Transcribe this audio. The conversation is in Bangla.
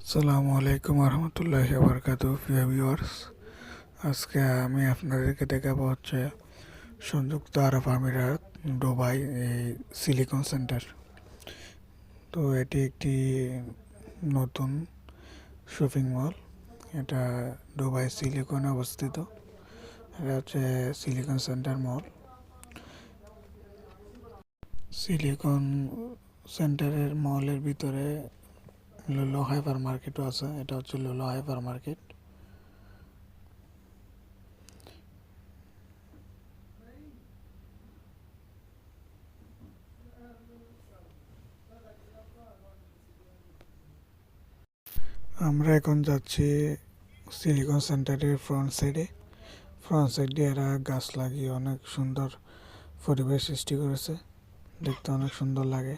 আসসালামু আলাইকুম রহমতুল্লাহি বারকাতু প্রিয় ভিউয়ার্স। আজকে আমি আপনাদেরকে দেখাবো হচ্ছে সংযুক্ত আরব আমিরাত দুবাই এই সিলিকন সেন্টার। তো এটি একটি নতুন শপিং মল। এটা দুবাই সিলিকনে অবস্থিত। এটা হচ্ছে সিলিকন সেন্টার মল। সিলিকন সেন্টারের মলের ভিতরে লুলো হাইপার মার্কেটও আছে। এটা হচ্ছে লুলো হাইপার মার্কেট। আমরা এখন যাচ্ছি সিলিকন সেন্টারের ফ্রন্ট সাইডে। ফ্রন্ট সাইড দিয়ে এরা গাছ লাগিয়ে অনেক সুন্দর পরিবেশ সৃষ্টি করেছে, দেখতে অনেক সুন্দর লাগে।